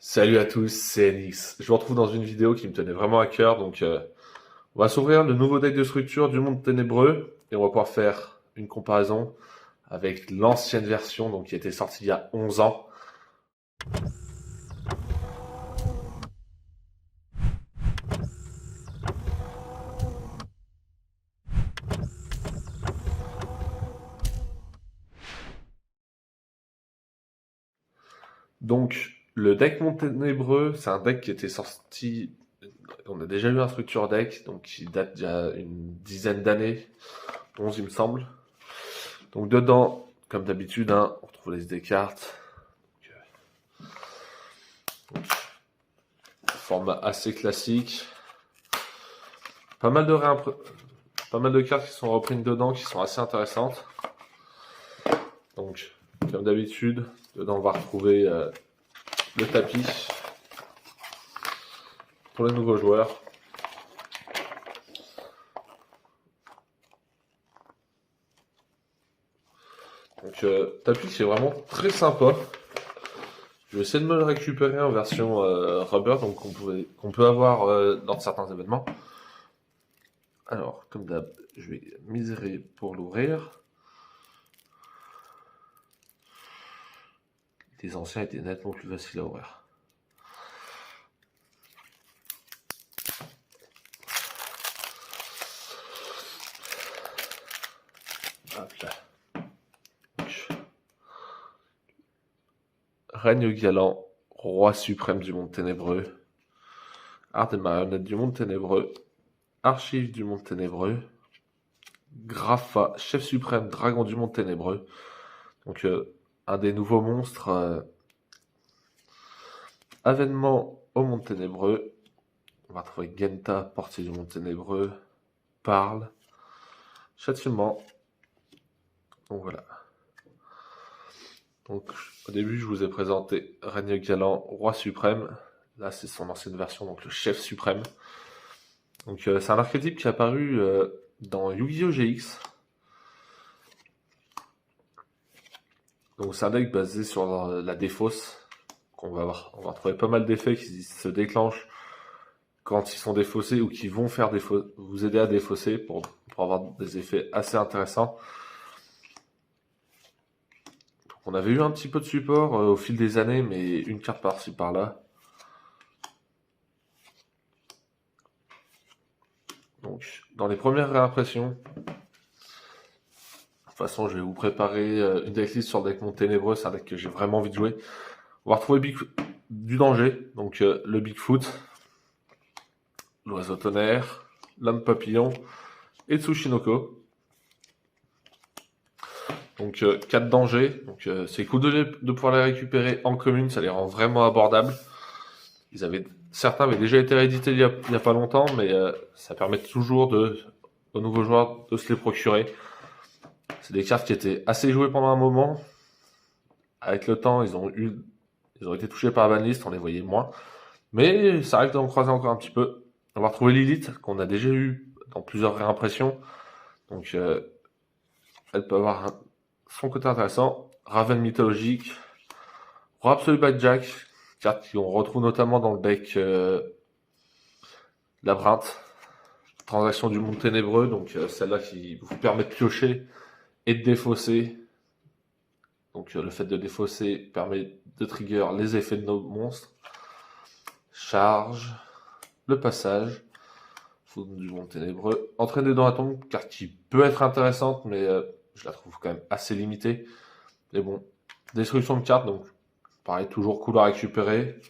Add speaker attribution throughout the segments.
Speaker 1: Salut à tous, c'est NX. Je vous retrouve dans une vidéo qui me tenait vraiment à cœur. On va s'ouvrir le nouveau deck de structure du monde ténébreux et on va pouvoir faire une comparaison avec l'ancienne version qui était sortie il y a 11 ans. Le deck monde ténébreux, c'est un deck qui était sorti. On a déjà eu un structure deck, qui date d'il y a une dizaine d'années, 11 il me semble. Donc, dedans, comme d'habitude, on retrouve les SD cartes. Format assez classique. Pas mal de pas mal de cartes qui sont reprises dedans, qui sont assez intéressantes. Donc, comme d'habitude, dedans on va retrouver le tapis pour les nouveaux joueurs. Tapis qui est vraiment très sympa. Je vais essayer de me le récupérer en version rubber, qu'on peut avoir lors de certains événements. Alors, comme d'hab, je vais miser pour l'ouvrir. Les anciens étaient nettement plus faciles à ouvrir. Hop là. Règne galant, roi suprême du monde ténébreux, art des marionnettes du monde ténébreux, archives du monde ténébreux, Grapha, chef suprême dragon du monde ténébreux. Un des nouveaux monstres. Avènement au monde ténébreux. On va retrouver Genta, portier du monde ténébreux. Parle. Châtiment. Donc voilà. Au début, je vous ai présenté Règne galant, roi suprême. Là, c'est son ancienne version, donc le chef suprême. C'est un archétype qui est apparu dans Yu-Gi-Oh! GX. Donc c'est un deck basé sur la défausse. On va retrouver pas mal d'effets qui se déclenchent quand ils sont défaussés ou qui vont vous aider à défausser pour avoir des effets assez intéressants. On avait eu un petit peu de support au fil des années, mais une carte par-ci par-là. Donc, dans les premières réimpressions, de toute façon, je vais vous préparer une decklist sur le deck Monde Ténébreux. C'est un deck que j'ai vraiment envie de jouer. On va retrouver du danger, le Bigfoot, l'oiseau tonnerre, l'homme papillon et Tsushinoko. 4 dangers. C'est cool de pouvoir les récupérer en commune, ça les rend vraiment abordables. Certains avaient déjà été réédités il y a pas longtemps, mais ça permet toujours aux nouveaux joueurs de se les procurer. C'est des cartes qui étaient assez jouées pendant un moment. Avec le temps, ils ont été touchés par la banlist, on les voyait moins. Mais ça arrive d'en croiser encore un petit peu. On va retrouver Lilith, qu'on a déjà eu dans plusieurs réimpressions. Elle peut avoir son côté intéressant. Raven mythologique. Roi absolu Jack, carte qu'on retrouve notamment dans le deck Labyrinthe. Transaction du monde ténébreux, celle-là qui vous permet de piocher et de défausser. Le fait de défausser permet de trigger les effets de nos monstres. Charge, le passage, foudre du monde ténébreux, entraîner dans la tombe, carte qui peut être intéressante, mais je la trouve quand même assez limitée. Mais bon, destruction de carte, donc pareil, toujours cool à récupérer.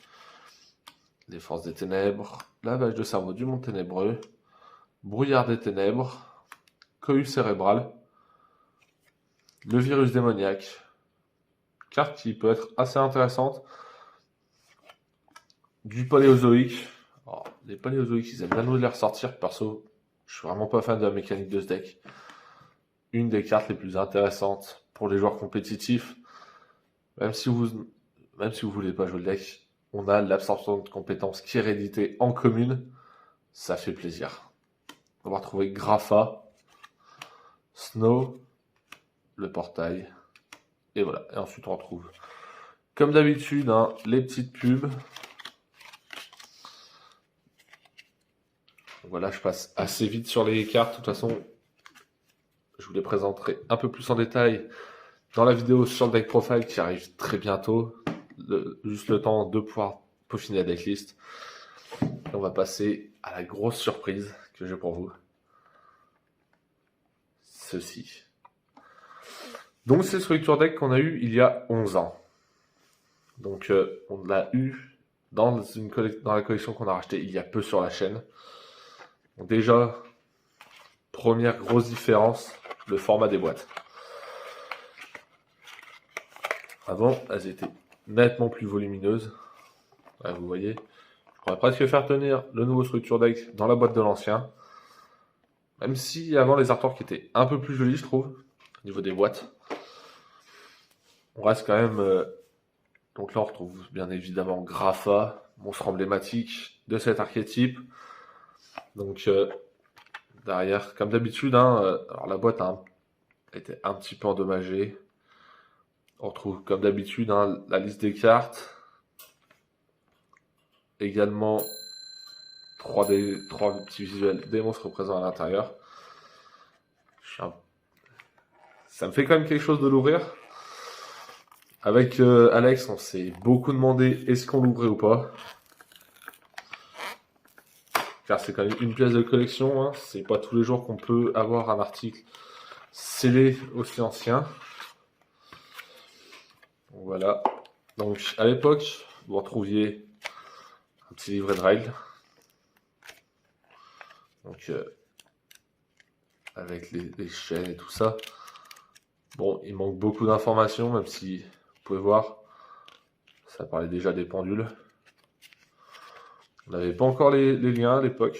Speaker 1: Les forces des ténèbres, lavage de cerveau du monde ténébreux, brouillard des ténèbres, cohue cérébrale, le virus démoniaque, carte qui peut être assez intéressante. Du paléozoïque. Alors, les paléozoïques, ils aiment bien nous les ressortir. Perso, je suis vraiment pas fan de la mécanique de ce deck. Une des cartes les plus intéressantes pour les joueurs compétitifs. Même si vous voulez pas jouer le deck, on a l'absorption de compétences qui est rééditée en commune. Ça fait plaisir. On va retrouver Grapha, Snow, le portail. Et voilà. Et ensuite, on retrouve, comme d'habitude, les petites pubs. Voilà, je passe assez vite sur les cartes. De toute façon, je vous les présenterai un peu plus en détail dans la vidéo sur le deck profile qui arrive très bientôt. Juste le temps de pouvoir peaufiner la decklist. Et on va passer à la grosse surprise que j'ai pour vous. Ceci. Donc c'est Structure Deck qu'on a eu il y a 11 ans. Donc on l'a eu dans la collection qu'on a racheté il y a peu sur la chaîne. Donc déjà, première grosse différence, le format des boîtes. Avant, elles étaient nettement plus volumineuses. Là, vous voyez, je pourrais presque faire tenir le nouveau Structure Deck dans la boîte de l'ancien. Même si avant les artworks étaient un peu plus jolis, je trouve, au niveau des boîtes. On reste quand même... donc là, on retrouve bien évidemment Grapha, monstre emblématique de cet archétype. Donc derrière, comme d'habitude, alors la boîte était un petit peu endommagée. On retrouve comme d'habitude la liste des cartes. Également 3 petits visuels des monstres présents à l'intérieur. Ça me fait quand même quelque chose de l'ouvrir. Avec Alex, on s'est beaucoup demandé est-ce qu'on l'ouvrait ou pas. Car c'est quand même une pièce de collection. C'est pas tous les jours qu'on peut avoir un article scellé aussi ancien. Donc, voilà. Donc à l'époque, vous retrouviez un petit livret de règles. Donc avec les chaînes et tout ça. Bon, il manque beaucoup d'informations, même si vous pouvez voir, ça parlait déjà des pendules. On n'avait pas encore les liens à l'époque.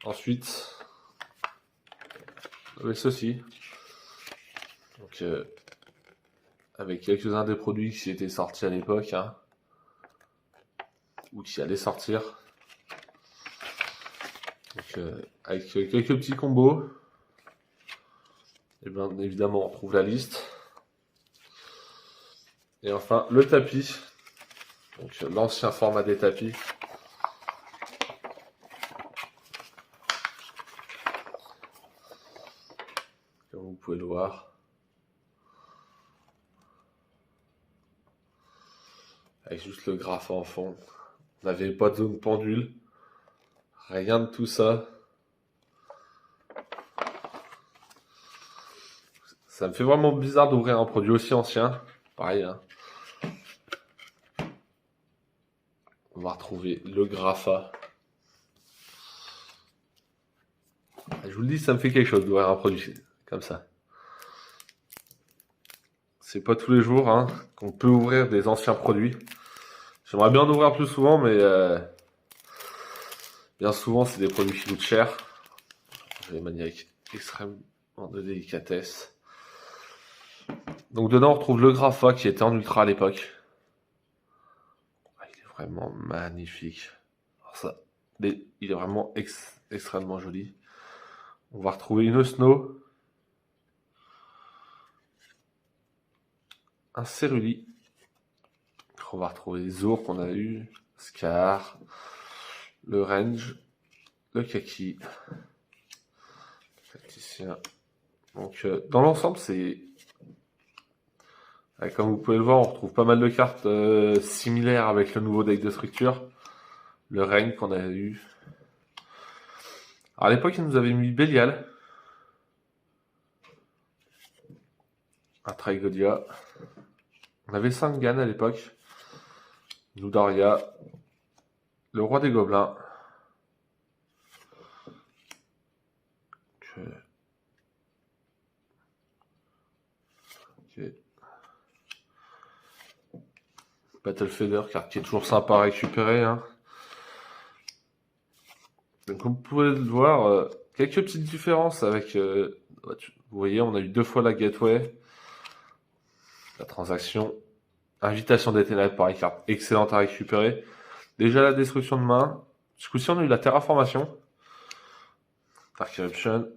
Speaker 1: Ensuite, avec ceci. Donc, avec quelques-uns des produits qui étaient sortis à l'époque, ou qui allaient sortir. Donc, avec quelques petits combos. Et bien évidemment, on retrouve la liste. Et enfin, le tapis. Donc, l'ancien format des tapis. Comme vous pouvez le voir. Avec juste le graphe en fond. On n'avait pas de zone pendule. Rien de tout ça. Ça me fait vraiment bizarre d'ouvrir un produit aussi ancien. Pareil, On va retrouver le Grapha. Je vous le dis, ça me fait quelque chose d'ouvrir un produit comme ça. C'est pas tous les jours qu'on peut ouvrir des anciens produits. J'aimerais bien en ouvrir plus souvent, mais bien souvent, c'est des produits qui coûtent cher. Des maniaques extrêmement de délicatesse. Donc dedans, on retrouve le Grapha qui était en ultra à l'époque. Il est vraiment magnifique. Alors ça, il est vraiment extrêmement joli. On va retrouver une Snow. Un Céruli. On va retrouver les Zour qu'on a eu. Scar. Le Range. Le Kaki. Tacticien. Donc dans l'ensemble, c'est... Comme vous pouvez le voir, on retrouve pas mal de cartes similaires avec le nouveau deck de structure. Le Règne qu'on a eu. Alors à l'époque, ils nous avaient mis Bélial. Un Trigodia. On avait Sangan à l'époque. Nudaria. Le Roi des Gobelins. Ok. Battlefeather, carte qui est toujours sympa à récupérer. Donc, comme vous pouvez le voir, quelques petites différences avec... vous voyez, on a eu 2 fois la Gateway. La transaction. Invitation des Ténèbres, pareil, carte excellente à récupérer. Déjà la destruction de main. Ce coup-ci, on a eu la Terraformation. Dark Eruption.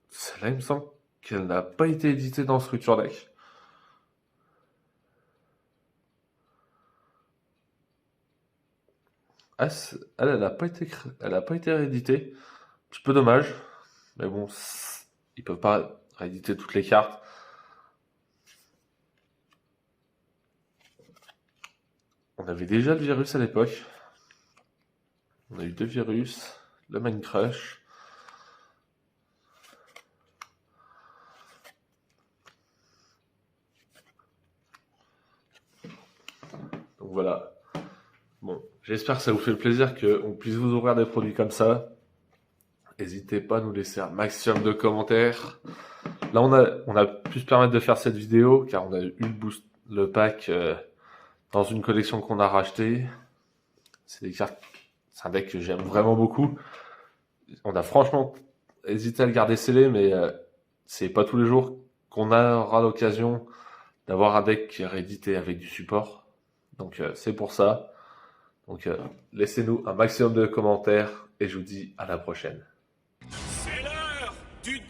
Speaker 1: Celle-là, il me semble qu'elle n'a pas été éditée dans Structure Deck. Ah, elle a pas été, elle a pas été rééditée. Un petit peu dommage. Mais bon, ils peuvent pas rééditer toutes les cartes. On avait déjà le virus à l'époque. On a eu 2 virus, le Mine Crush. Donc voilà. Bon, j'espère que ça vous fait le plaisir qu'on puisse vous ouvrir des produits comme ça. N'hésitez pas à nous laisser un maximum de commentaires. Là, on a pu se permettre de faire cette vidéo car on a eu le pack dans une collection qu'on a racheté. C'est des cartes, c'est un deck que j'aime vraiment beaucoup. On a franchement hésité à le garder scellé, mais c'est pas tous les jours qu'on aura l'occasion d'avoir un deck qui est réédité avec du support. Donc c'est pour ça. Donc laissez-nous un maximum de commentaires et je vous dis à la prochaine.
Speaker 2: C'est l'heure du